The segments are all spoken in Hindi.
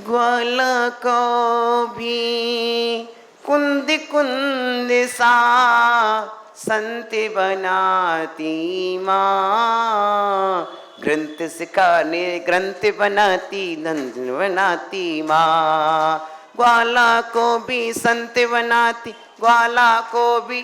ग्वाला को भी कुंद कुंद सा संत बनाती माँ, ग्रंथ सिखाने ग्रंथ बनाती नंद बनाती माँ। ग्वाला को भी संत बनाती, ग्वाला को भी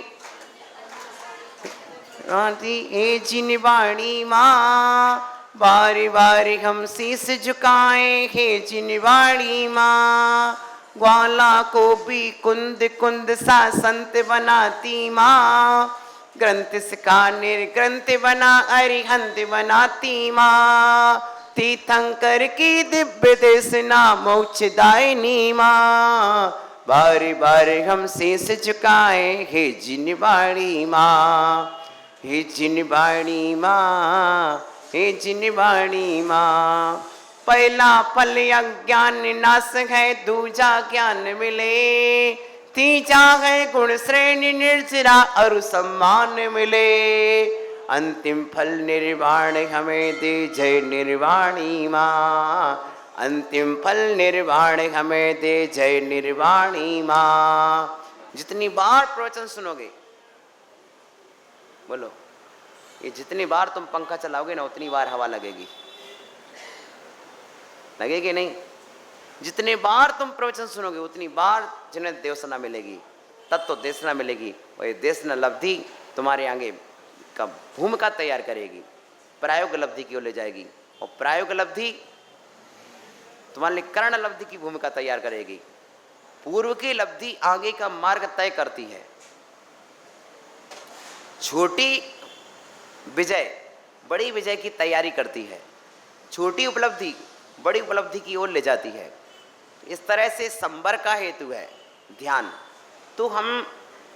ए जिनवाणी माँ, बारी बारी हम शीस झुकाए हे जिनवाणी माँ। ग्वाला को भी कुंद कुंद सा संत बनाती माँ, ग्रंथ सिखाने ग्रंथ बना अरिहंत बनाती माँ। तीर्थंकर की दिव्य देशना मोक्षदायिनी माँ, बारी बारी हम शीस झुकाए हे जिनवाणी माँ, हे जिनवाणी माँ, हे जिनवाणी माँ। पहला फल अज्ञान नाश है, दूजा ज्ञान मिले, तीजा है गुण श्रेणी निर्जरा और सम्मान मिले। अंतिम फल निर्वाण हमें दे जय निर्वाणी माँ, अंतिम फल निर्वाण हमें दे जय निर्वाणी माँ। जितनी बार प्रवचन सुनोगे, बोलो, ये जितनी बार तुम पंखा चलाओगे ना उतनी बार हवा लगेगी, लगेगी नहीं? जितने बार तुम प्रवचन सुनोगे उतनी बार जिन्हें देवसना मिलेगी, तत्व देशना मिलेगी, और ये देशना लब्धि तुम्हारे आगे का भूमिका तैयार करेगी, प्रायोग लब्धि की ओर ले जाएगी, और प्रायोग लब्धि तुम्हारे लिए कर्ण लब्धि की भूमिका तैयार करेगी। पूर्व की लब्धि आगे का मार्ग तय करती है। छोटी विजय बड़ी विजय की तैयारी करती है, छोटी उपलब्धि बड़ी उपलब्धि की ओर ले जाती है। इस तरह से संबर का हेतु है ध्यान। तो हम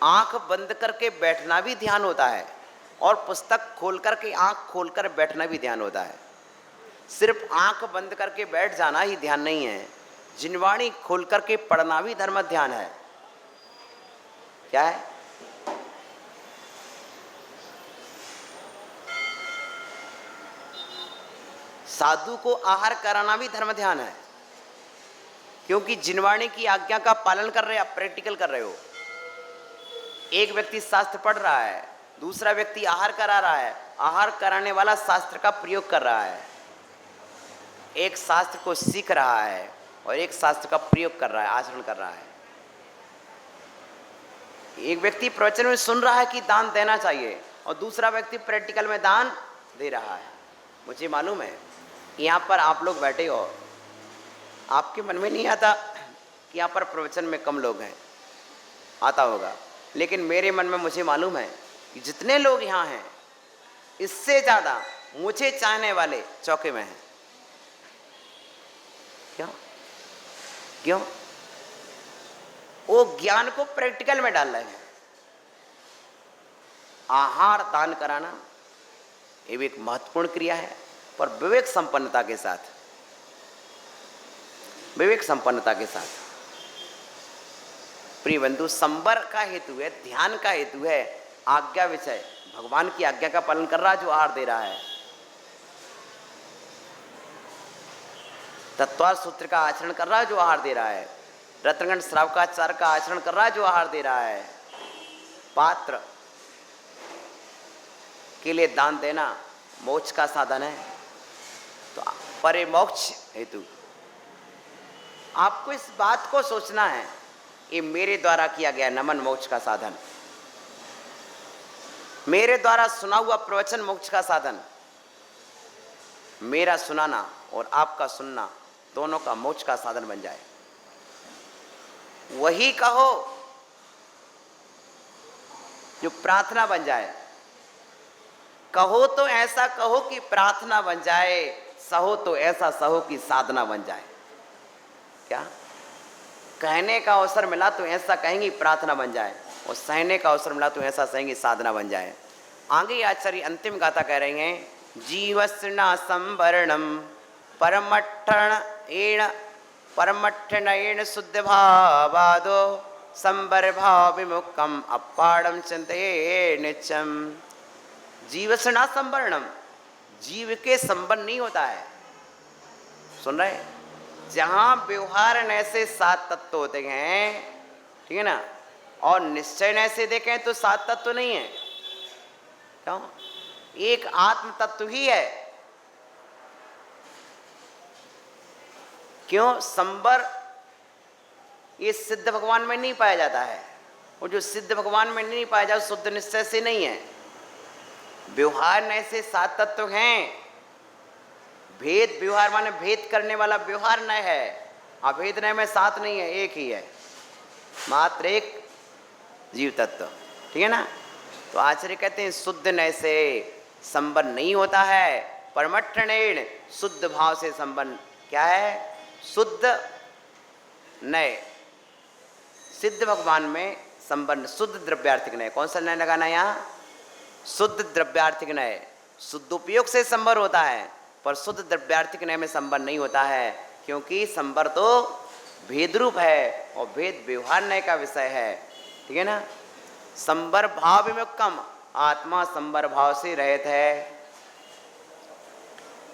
आंख बंद करके बैठना भी ध्यान होता है, और पुस्तक खोल करके आंख खोलकर बैठना भी ध्यान होता है। सिर्फ आंख बंद करके बैठ जाना ही ध्यान नहीं है, जिनवाणी खोल करके पढ़ना भी धर्म ध्यान है। क्या है? साधु को आहार कराना भी धर्म ध्यान है, क्योंकि जिनवाणी की आज्ञा का पालन कर रहे, आप प्रैक्टिकल कर रहे हो। एक व्यक्ति शास्त्र पढ़ रहा है, दूसरा व्यक्ति आहार करा रहा है, आहार कराने वाला शास्त्र का प्रयोग कर रहा है। एक शास्त्र को सीख रहा है और एक शास्त्र का प्रयोग कर रहा है, आचरण कर रहा है। एक व्यक्ति प्रवचन में सुन रहा है कि दान देना चाहिए, और दूसरा व्यक्ति प्रैक्टिकल में दान दे रहा है। मुझे मालूम है यहाँ पर आप लोग बैठे हो, आपके मन में नहीं आता कि यहाँ पर प्रवचन में कम लोग हैं, आता होगा, लेकिन मेरे मन में मुझे मालूम है कि जितने लोग यहाँ हैं इससे ज़्यादा मुझे चाहने वाले चौके में हैं। क्यों? क्यों? वो ज्ञान को प्रैक्टिकल में डाल रहे हैं। आहार दान कराना ये भी एक महत्वपूर्ण क्रिया है, पर विवेक संपन्नता के साथ, विवेक संपन्नता के साथ। प्रिय बंधु, संबर का हेतु है, ध्यान का हेतु है आज्ञा विषय। भगवान की आज्ञा का पालन कर रहा है जो आहार दे रहा है, तत्वार सूत्र का आचरण कर रहा है जो आहार दे रहा है, रत्नगण श्रावकाचार्य का आचरण कर रहा है जो आहार दे रहा है। पात्र के लिए दान देना मोक्ष का साधन है, तो परे मोक्ष हेतु आपको इस बात को सोचना है, ये मेरे द्वारा किया गया नमन मोक्ष का साधन, मेरे द्वारा सुना हुआ प्रवचन मोक्ष का साधन। मेरा सुनाना और आपका सुनना दोनों का मोक्ष का साधन बन जाए। वही कहो जो प्रार्थना बन जाए। कहो तो ऐसा कहो कि प्रार्थना बन जाए, सहो तो ऐसा सहो कि साधना बन जाए। क्या कहने का अवसर मिला तो ऐसा कहेंगे प्रार्थना बन जाए, और सहने का अवसर मिला तो ऐसा सहेंगे साधना बन जाए। आगे आचार्य अंतिम गाथा कह रहे हैं, जीवस्ना संवरणम परमठ्ठण एण शुद्ध भावादो संबर भाव विमुक्तम अपाड़म चिंतये नित्यम। जीव से ना संवरणम, जीव के संबंध नहीं होता है। सुन रहे? जहां व्यवहार ऐसे 7 तत्व होते हैं, ठीक है ना, और निश्चय ऐसे देखें तो 7 तत्व नहीं है। क्यों? एक आत्म तत्व ही है। क्यों? संबर ये सिद्ध भगवान में नहीं पाया जाता है, और जो सिद्ध भगवान में नहीं पाया जाता शुद्ध निश्चय से नहीं है। व्यवहार ऐसे 7 तत्व हैं। भेद व्यवहार माने भेद करने वाला व्यवहार न है, अभेद न में 7 नहीं है, एक ही है, मात्र एक जीव तत्व, ठीक है ना। तो आचार्य कहते हैं शुद्ध नय से संबंध नहीं होता है, परमट्ठणेन शुद्ध भाव से संबंध क्या है? शुद्ध नय, सिद्ध भगवान में संबंध शुद्ध द्रव्यार्थिक नय। कौन सा नय लगाना है यहाँ? शुद्ध द्रव्यार्थिक नय। शुद्ध उपयोग से संबर होता है, पर शुद्ध द्रव्यार्थिक नय में संबंध नहीं होता है, क्योंकि संबर तो भेद रूप है और भेद व्यवहार नय का विषय है, ठीक है ना। संबर भाव विमुक्तम, आत्मा संबर भाव से रहित है।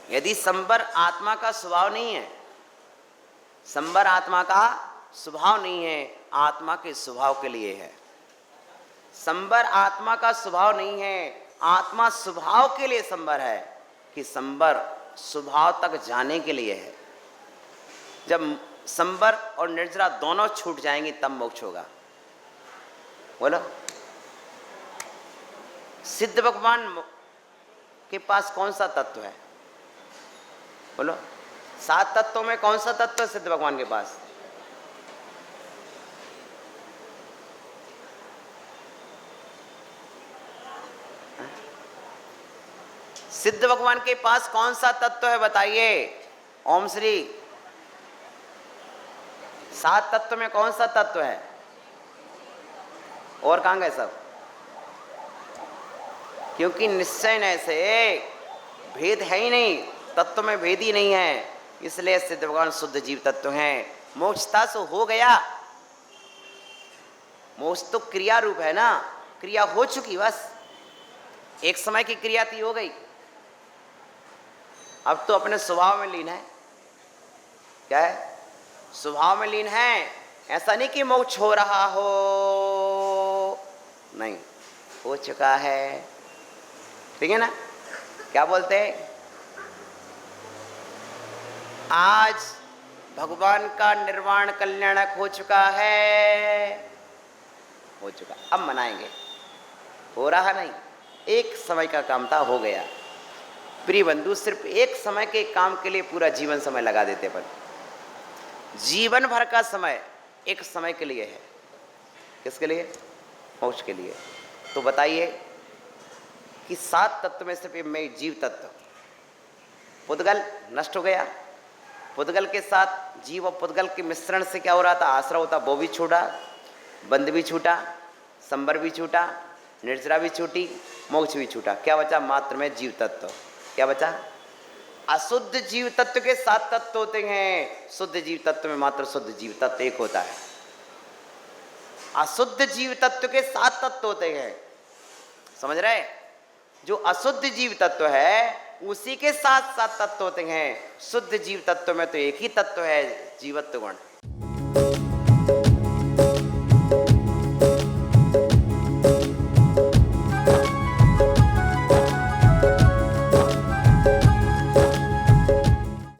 यदि संबर आत्मा का स्वभाव नहीं है, संबर आत्मा का स्वभाव नहीं है, आत्मा के स्वभाव के लिए है। संबर आत्मा का स्वभाव नहीं है, आत्मा स्वभाव के लिए संबर है, कि संबर स्वभाव तक जाने के लिए है। जब संबर और निर्जरा दोनों छूट जाएंगी तब मोक्ष होगा। बोलो, सिद्ध भगवान के पास कौन सा तत्व है? बोलो, 7 तत्वों में कौन सा तत्व है सिद्ध भगवान के पास? सिद्ध भगवान के पास कौन सा तत्व है बताइए? ओम श्री। 7 तत्व में कौन सा तत्व है? और कहां गए सब? क्योंकि निश्चय न से भेद है ही नहीं, तत्व में भेद ही नहीं है, इसलिए सिद्ध भगवान शुद्ध जीव तत्व हैं। मोक्षता से हो गया, मोक्ष तो क्रिया रूप है ना, क्रिया हो चुकी, बस एक समय की क्रिया थी, हो गई। अब तो अपने स्वभाव में लीन है। क्या है? स्वभाव में लीन है। ऐसा नहीं कि मोक्ष हो रहा हो, नहीं, हो चुका है, ठीक है ना। क्या बोलते हैं? आज भगवान का निर्वाण कल्याणक हो चुका है, हो चुका, अब मनाएंगे। हो रहा नहीं, एक समय का काम था, हो गया। प्रिय बंधु, सिर्फ एक समय के काम के लिए पूरा जीवन समय लगा देते, पर जीवन भर का समय एक समय के लिए है। किसके लिए? मोक्ष के लिए। तो बताइए कि 7 तत्व में सिर्फ मैं जीव तत्व, पुद्गल नष्ट हो गया। पुद्गल के साथ जीव और पुद्गल के मिश्रण से क्या हो रहा था? आश्रय होता, वो भी छूटा, बंध भी छूटा, संबर भी छूटा, निर्जरा भी छूटी, मोक्ष भी छूटा। क्या बचा? मात्र में जीव तत्व। क्या बचा? अशुद्ध जीव तत्व के 7 तत्व होते हैं, शुद्ध जीव तत्व में मात्र शुद्ध जीव तत्व एक होता है। अशुद्ध जीव तत्व के 7 तत्व होते हैं, समझ रहे? जो अशुद्ध जीव तत्व है उसी के 7 तत्व होते हैं। शुद्ध जीव तत्व में तो एक ही तत्व है, जीवत्व गुण।